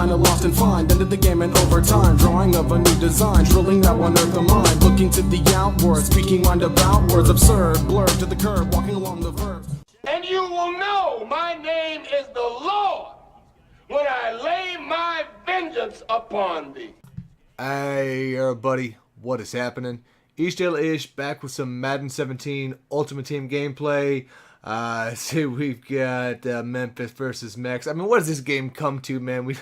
kinda lost and find. Ended the game in overtime, drawing of a new design, drilling that one earth of mine. Looking to the outward, speaking roundabout words, absurd, blurred to the curb, walking along the verge. And you will know my name is the Lord when I lay my vengeance upon thee. Hey everybody, what is happening? Ish back with some Madden 17 Ultimate Team gameplay. See, we've got Memphis versus Mex. I mean, what does this game come to, man? We're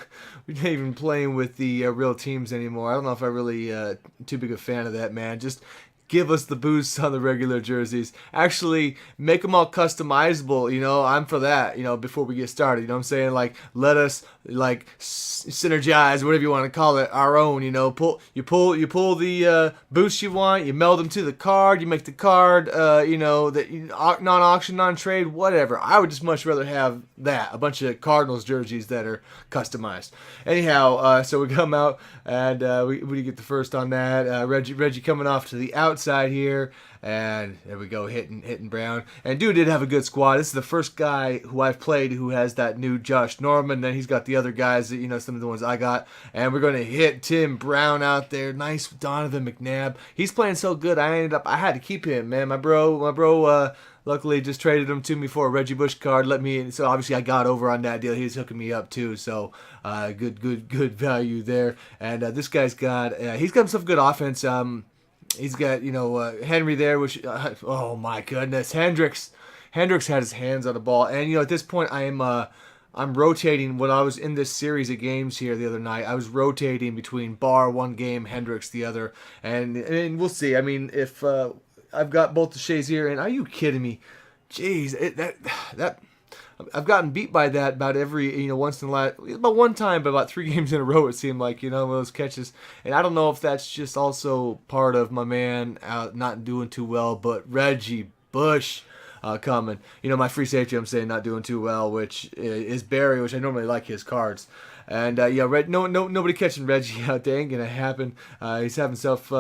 not even playing with the real teams anymore. I don't know if I'm really too big a fan of that, man. Just give us the boosts on the regular jerseys. Actually, make them all customizable, you know, I'm for that, you know, before we get started, you know what I'm saying? Like, let us, like, synergize, whatever you want to call it, our own, you know, you pull the boosts you want, you meld them to the card, you make the card, you know, that non-auction, non-trade, whatever. I would just much rather have that, a bunch of Cardinals jerseys that are customized. Anyhow, so we come out, and we get the first on that. Reggie coming off to the outside here, and there we go, hitting Brown. And dude did have a good squad. This is the first guy who I've played who has that new Josh Norman. Then he's got the other guys that, you know, some of the ones I got. And we're going to hit Tim Brown out there. Nice Donovan McNabb. He's playing so good. I had to keep him, man. My bro luckily just traded him to me for a Reggie Bush card. So obviously I got over on that deal. He was hooking me up too. So good value there. And this guy's got he's got some good offense. He's got, you know, Henry there, which, oh my goodness, Hendricks had his hands on the ball. And, you know, at this point, I'm rotating. When I was in this series of games here the other night, I was rotating between Barr one game, Hendricks the other. And we'll see. I mean, if I've got both the Shazier, and are you kidding me? Jeez, that I've gotten beat by that about every, you know, once in a while, about one time, but about 3 games in a row it seemed like, you know, those catches. And I don't know if that's just also part of my man out not doing too well, but Reggie Bush coming. You know, my free safety, I'm saying, not doing too well, which is Barry, which I normally like his cards. And yeah, nobody catching Reggie out there, ain't gonna happen. He's having himself,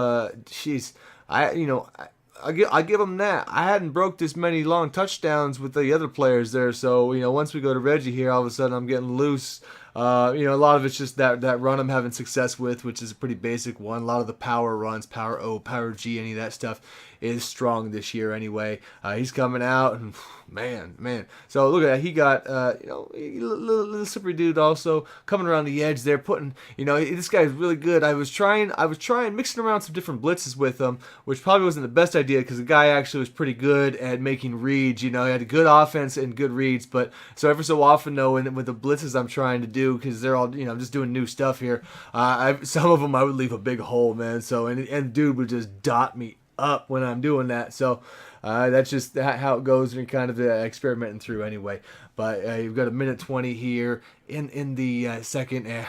I give him that. I hadn't broke this many long touchdowns with the other players there, so, you know, once we go to Reggie here, all of a sudden I'm getting loose. You know, a lot of it's just that run I'm having success with, which is a pretty basic one. A lot of the power runs, power O, power G, any of that stuff is strong this year anyway. He's coming out, and man. So look at that. He got, you know, a little slippery dude also coming around the edge there, putting, you know, this guy's really good. I was trying mixing around some different blitzes with him, which probably wasn't the best idea because the guy actually was pretty good at making reads. You know, he had a good offense and good reads, but so every so often though, with the blitzes I'm trying to do, because they're all, you know, I'm just doing new stuff here. Some of them I would leave a big hole, man. So and dude would just dot me up when I'm doing that. So that's just how it goes, and kind of experimenting through anyway. But you've got a minute 20 here in the second.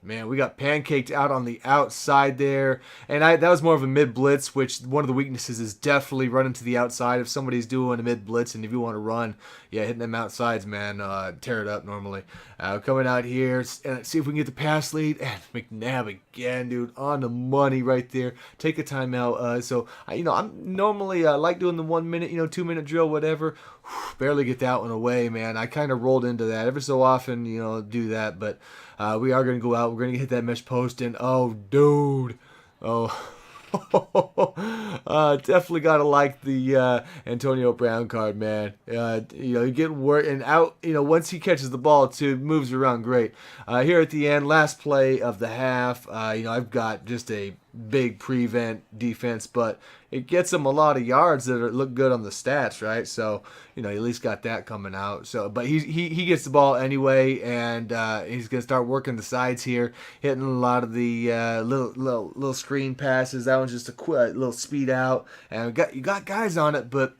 Man, we got pancaked out on the outside there, and that was more of a mid blitz, which one of the weaknesses is definitely running to the outside if somebody's doing a mid blitz, and if you want to run, yeah, hitting them outsides, man, tear it up normally. Coming out here and see if we can get the pass lead, and McNabb again, dude, on the money right there. Take a timeout. So you know, I'm normally like doing the 1 minute, you know, 2 minute drill, whatever. Barely get that one away, man. I kind of rolled into that every so often, you know, do that, but we are going to go out. We're going to hit that mesh post, and oh, dude, oh, definitely got to like the Antonio Brown card, man. You know, you get work and out. You know, once he catches the ball, too, moves around great. Here at the end, last play of the half. You know, I've got just a big prevent defense, but it gets him a lot of yards that look good on the stats, right? So, you know, he at least got that coming out. So, but he gets the ball anyway, and he's gonna start working the sides here, hitting a lot of the little screen passes. That one's just a quick little speed out, and you got guys on it, but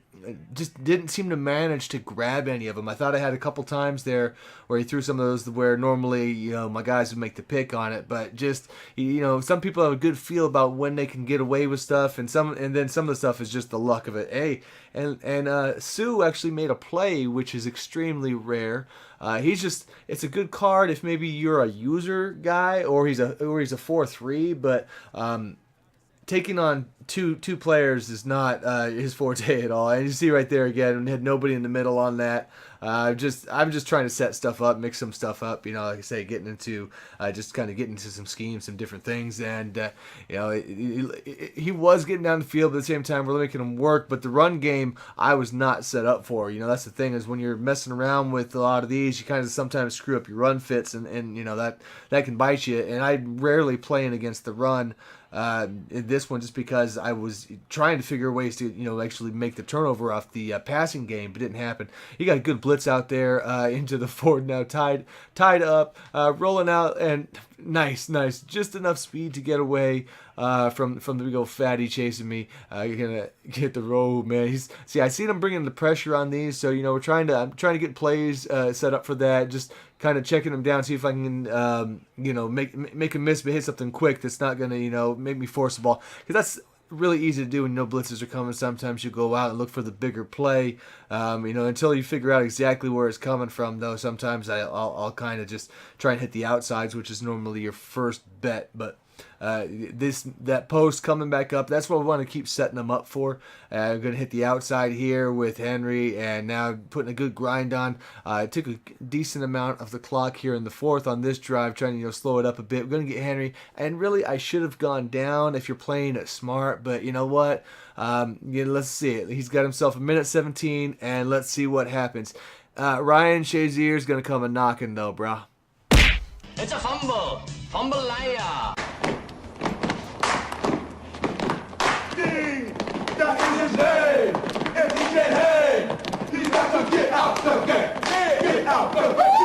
just didn't seem to manage to grab any of them. I thought I had a couple times there where he threw some of those where normally, you know, my guys would make the pick on it, but just, you know, some people have a good feel about when they can get away with stuff, and then some of the stuff is just the luck of it. Hey, and Sue actually made a play, which is extremely rare. It's a good card if maybe you're a user guy or he's a 4-3, but taking on two players is not his forte at all. And you see right there again, we had nobody in the middle on that. I'm just trying to set stuff up, mix some stuff up. You know, like I say, getting into just kind of getting into some schemes, some different things, and you know, he was getting down the field, but at the same time, we're making him work. But the run game, I was not set up for. You know, that's the thing, is when you're messing around with a lot of these, you kind of sometimes screw up your run fits, and you know that can bite you. And I'm rarely playing against the run. This one, just because I was trying to figure ways to, you know, actually make the turnover off the passing game, but it didn't happen. You got a good blitz out there into the Ford, now tied up, rolling out, and nice, just enough speed to get away from the big old fatty chasing me. You're gonna get the road, man. I seen him bringing the pressure on these, so you know I'm trying to get plays set up for that. Just kind of checking him down, see if I can you know make him miss, but hit something quick that's not gonna, you know, make me force the ball, because that's really easy to do when you know blitzes are coming. Sometimes you go out and look for the bigger play, you know, until you figure out exactly where it's coming from. Though sometimes I'll kind of just try and hit the outsides, which is normally your first bet, but. That post coming back up, that's what we want to keep setting them up for. I'm going to hit the outside here with Henry, and now putting a good grind on. It took a decent amount of the clock here in the fourth on this drive, trying to, you know, slow it up a bit. We're going to get Henry, and really I should have gone down if you're playing it smart, but you know what? Yeah, let's see it. He's got himself a minute 17, and let's see what happens. Ryan Shazier is going to come a knocking though, brah. It's a fumble. Fumble liar. That is his name. If he get head, he's got to get out the game. Get out the game.